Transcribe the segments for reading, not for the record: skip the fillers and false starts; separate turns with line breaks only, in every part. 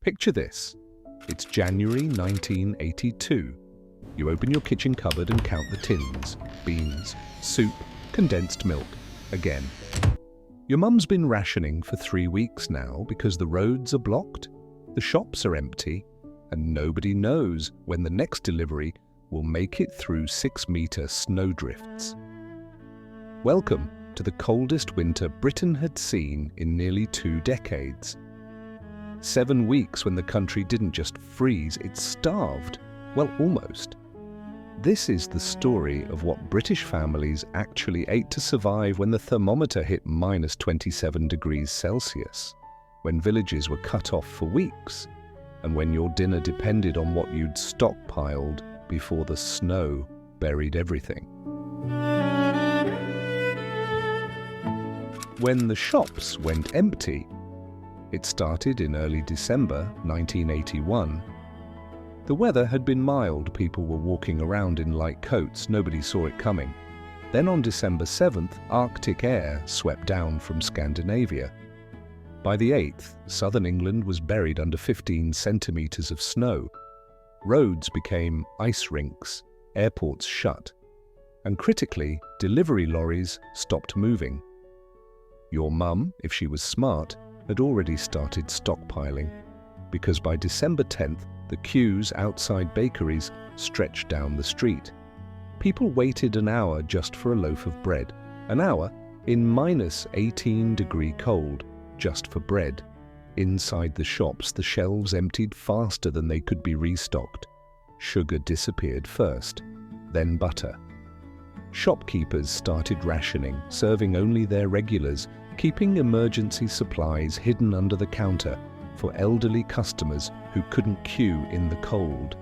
Picture this. It's January 1982. You open your kitchen cupboard and count the tins, beans, soup, condensed milk, again. Your mum's been rationing for 3 weeks now because the roads are blocked, the shops are empty, and nobody knows when the next delivery will make it through 6-meter snowdrifts. Welcome to the coldest winter Britain had seen in nearly 2 decades. 7 weeks when the country didn't just freeze, it starved. Well, almost. This is the story of what British families actually ate to survive when the thermometer hit minus 27 degrees Celsius, when villages were cut off for weeks, and when your dinner depended on what you'd stockpiled before the snow buried everything. When the shops went empty, it started in early December 1981. The weather had been mild, people were walking around in light coats, nobody saw it coming. Then on December 7th, Arctic air swept down from Scandinavia. By the 8th, southern England was buried under 15 centimeters of snow. Roads became ice rinks, airports shut, and critically, delivery lorries stopped moving. Your mum, if she was smart, had already started stockpiling, because by December 10th, the queues outside bakeries stretched down the street. People waited an hour just for a loaf of bread, an hour in minus 18-degree cold just for bread. Inside the shops, the shelves emptied faster than they could be restocked. Sugar disappeared first, then butter. Shopkeepers started rationing, serving only their regulars, keeping emergency supplies hidden under the counter for elderly customers who couldn't queue in the cold.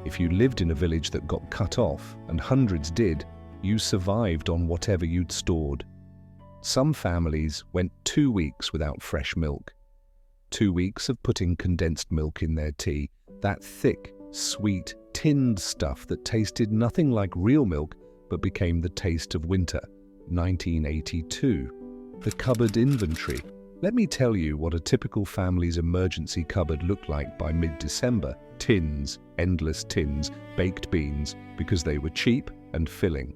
If you lived in a village that got cut off, and hundreds did, you survived on whatever you'd stored. Some families went 2 weeks without fresh milk. 2 weeks of putting condensed milk in their tea, that thick, sweet, tinned stuff that tasted nothing like real milk but became the taste of winter. 1982. The cupboard inventory. Let me tell you what a typical family's emergency cupboard looked like by mid-December. Tins, endless tins, baked beans, because they were cheap and filling.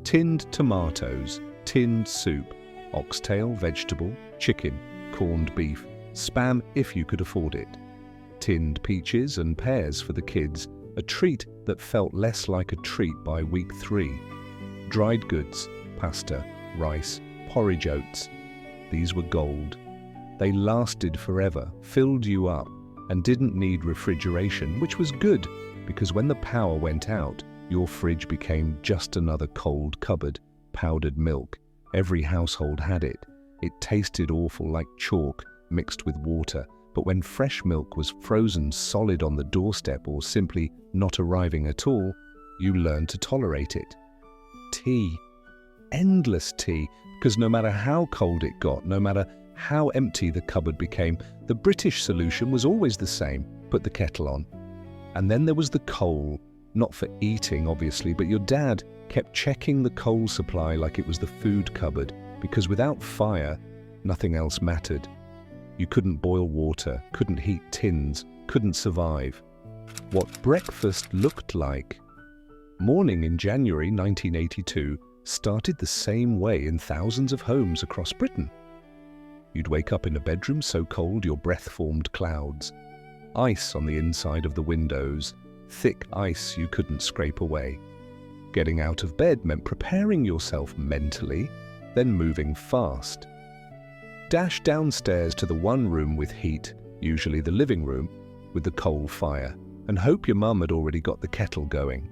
Tinned tomatoes, tinned soup, oxtail, vegetable, chicken, corned beef, spam if you could afford it. Tinned peaches and pears for the kids, a treat that felt less like a treat by week 3. Dried goods, pasta, rice, porridge oats. These were gold. They lasted forever, filled you up, and didn't need refrigeration, which was good, because when the power went out, your fridge became just another cold cupboard. Powdered milk. Every household had it. It tasted awful, like chalk mixed with water, but when fresh milk was frozen solid on the doorstep or simply not arriving at all, you learned to tolerate it. Tea. Endless tea, because no matter how cold it got, no matter how empty the cupboard became, the British solution was always the same: put the kettle on. And then there was the coal, not for eating obviously, but your dad kept checking the coal supply like it was the food cupboard, because without fire, nothing else mattered. You couldn't boil water, couldn't heat tins, couldn't survive. What breakfast looked like. Morning in January 1982 started the same way in thousands of homes across Britain. You'd wake up in a bedroom so cold your breath formed clouds. Ice on the inside of the windows, thick ice you couldn't scrape away. Getting out of bed meant preparing yourself mentally, then moving fast. Dash downstairs to the one room with heat, usually the living room, with the coal fire, and hope your mum had already got the kettle going.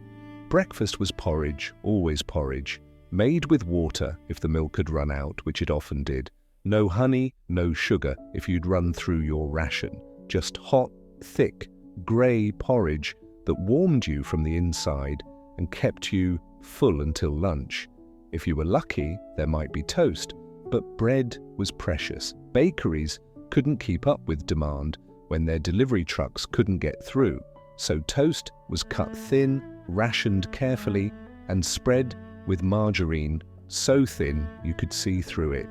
Breakfast was porridge, always porridge. Made with water if the milk had run out, which it often did. No honey, no sugar if you'd run through your ration. Just hot, thick, grey porridge that warmed you from the inside and kept you full until lunch. If you were lucky, there might be toast, but bread was precious. Bakeries couldn't keep up with demand when their delivery trucks couldn't get through, so toast was cut thin, rationed carefully, and spread with margarine so thin you could see through it.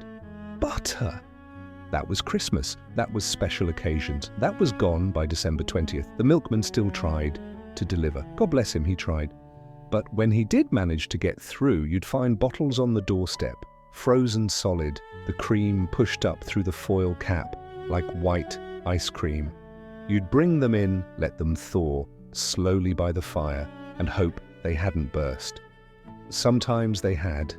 Butter! That was Christmas. That was special occasions. That was gone by December 20th. The milkman still tried to deliver. God bless him, he tried. But when he did manage to get through, you'd find bottles on the doorstep, frozen solid, the cream pushed up through the foil cap like white ice cream. You'd bring them in, let them thaw slowly by the fire, and hope they hadn't burst. Sometimes they had.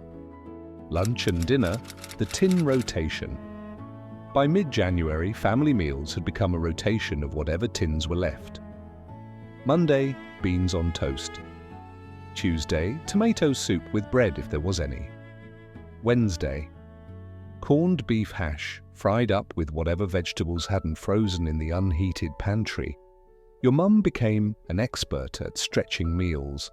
Lunch and dinner, the tin rotation. By mid-January, family meals had become a rotation of whatever tins were left. Monday, beans on toast. Tuesday, tomato soup with bread if there was any. Wednesday, corned beef hash, fried up with whatever vegetables hadn't frozen in the unheated pantry. Your mum became an expert at stretching meals.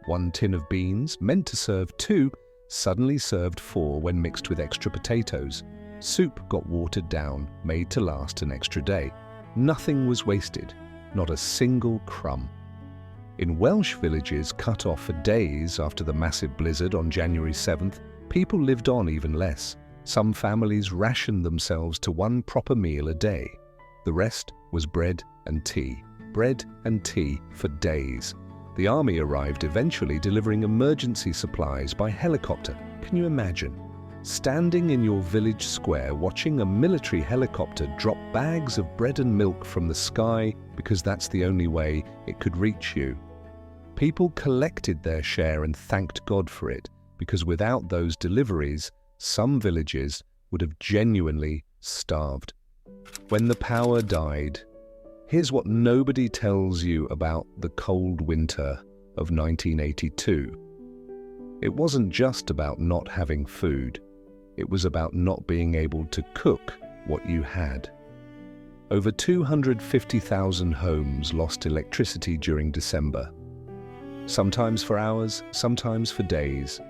1 tin of beans, meant to serve 2, suddenly served 4 when mixed with extra potatoes. Soup got watered down, made to last an extra day. Nothing was wasted, not a single crumb. In Welsh villages cut off for days after the massive blizzard on January 7th, people lived on even less. Some families rationed themselves to 1 proper meal a day. The rest was bread and tea. Bread and tea for days. The army arrived eventually, delivering emergency supplies by helicopter. Can you imagine? Standing in your village square watching a military helicopter drop bags of bread and milk from the sky because that's the only way it could reach you. People collected their share and thanked God for it, because without those deliveries, some villages would have genuinely starved. When the power died, here's what nobody tells you about the cold winter of 1982. It wasn't just about not having food. It was about not being able to cook what you had. Over 250,000 homes lost electricity during December. Sometimes for hours, sometimes for days.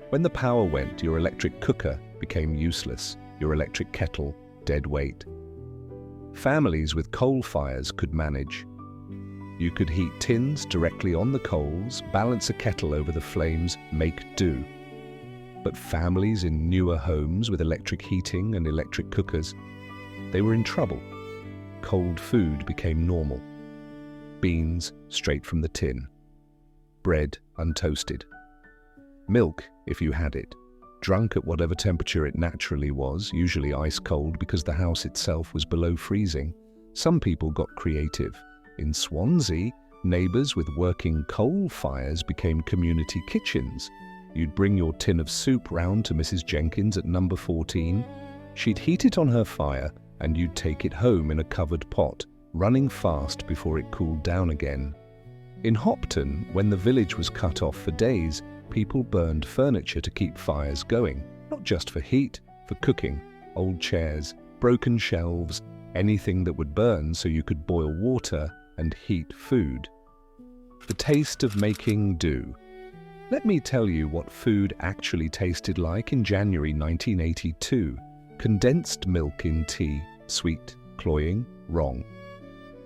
When the power went, your electric cooker became useless, your electric kettle dead weight. Families with coal fires could manage. You could heat tins directly on the coals, balance a kettle over the flames, make do. But families in newer homes with electric heating and electric cookers, they were in trouble. Cold food became normal. Beans straight from the tin. Bread untoasted. Milk, if you had it, drunk at whatever temperature it naturally was, usually ice cold because the house itself was below freezing. Some people got creative. In Swansea, neighbours with working coal fires became community kitchens. You'd bring your tin of soup round to Mrs. Jenkins at number 14. She'd heat it on her fire and you'd take it home in a covered pot, running fast before it cooled down again. In Hopton, when the village was cut off for days, people burned furniture to keep fires going, not just for heat, for cooking, old chairs, broken shelves, anything that would burn so you could boil water and heat food. The taste of making do. Let me tell you what food actually tasted like in January 1982. Condensed milk in tea, sweet, cloying, wrong.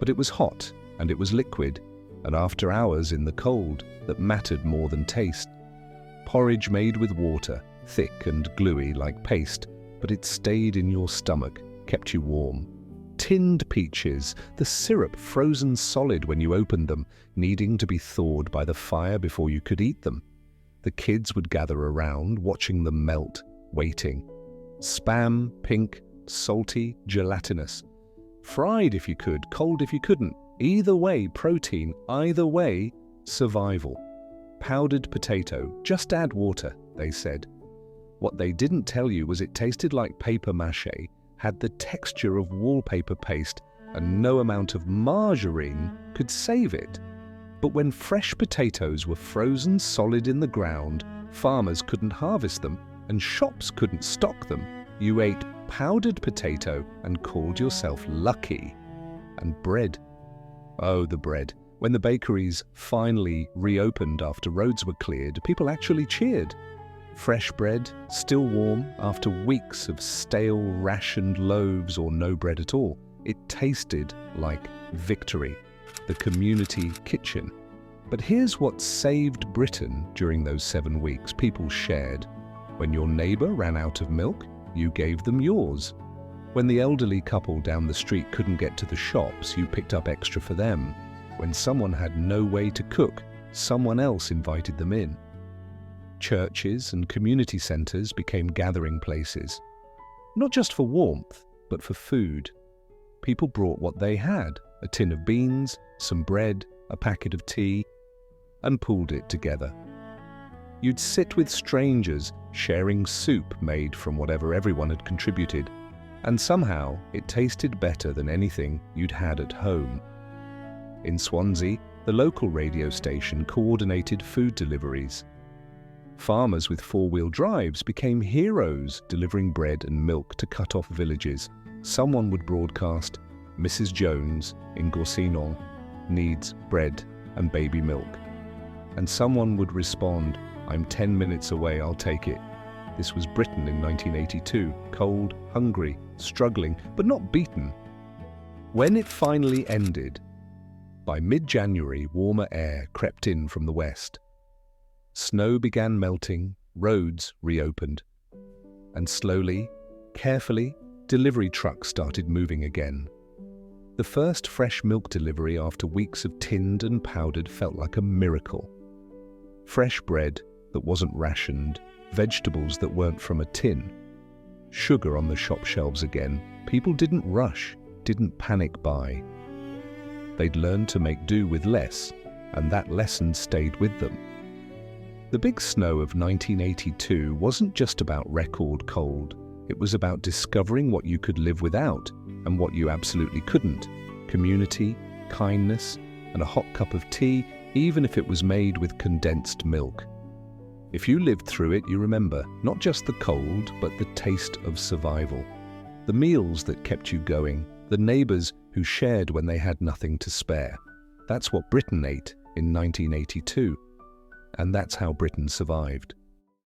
But it was hot, and it was liquid, and after hours in the cold, that mattered more than taste. Porridge made with water, thick and gluey like paste, but it stayed in your stomach, kept you warm. Tinned peaches, the syrup frozen solid when you opened them, needing to be thawed by the fire before you could eat them. The kids would gather around, watching them melt, waiting. Spam, pink, salty, gelatinous. Fried if you could, cold if you couldn't. Either way, protein. Either way, survival. Powdered potato, just add water, they said. What they didn't tell you was it tasted like paper mache, had the texture of wallpaper paste, and no amount of margarine could save it. But when fresh potatoes were frozen solid in the ground, farmers couldn't harvest them, and shops couldn't stock them. You ate powdered potato and called yourself lucky. And bread. Oh, the bread. When the bakeries finally reopened after roads were cleared, people actually cheered. Fresh bread, still warm after weeks of stale, rationed loaves or no bread at all. It tasted like victory. The community kitchen. But here's what saved Britain during those 7 weeks. People shared. When your neighbour ran out of milk, you gave them yours. When the elderly couple down the street couldn't get to the shops, you picked up extra for them. When someone had no way to cook, someone else invited them in. Churches and community centres became gathering places, not just for warmth, but for food. People brought what they had, a tin of beans, some bread, a packet of tea, and pooled it together. You'd sit with strangers, sharing soup made from whatever everyone had contributed, and somehow it tasted better than anything you'd had at home. In Swansea, the local radio station coordinated food deliveries. Farmers with four-wheel drives became heroes, delivering bread and milk to cut-off villages. Someone would broadcast, "Mrs. Jones in Gorsinon needs bread and baby milk." And someone would respond, "I'm 10 minutes away, I'll take it." This was Britain in 1982, cold, hungry, struggling, but not beaten. When it finally ended, by mid-January, warmer air crept in from the west. Snow began melting, roads reopened. And slowly, carefully, delivery trucks started moving again. The first fresh milk delivery after weeks of tinned and powdered felt like a miracle. Fresh bread that wasn't rationed, vegetables that weren't from a tin. Sugar on the shop shelves again. People didn't rush, didn't panic buy. They'd learned to make do with less, and that lesson stayed with them. The big snow of 1982 wasn't just about record cold. It was about discovering what you could live without and what you absolutely couldn't. Community, kindness, and a hot cup of tea, even if it was made with condensed milk. If you lived through it, you remember not just the cold, but the taste of survival. The meals that kept you going, the neighbours who shared when they had nothing to spare. That's what Britain ate in 1982. And that's how Britain survived.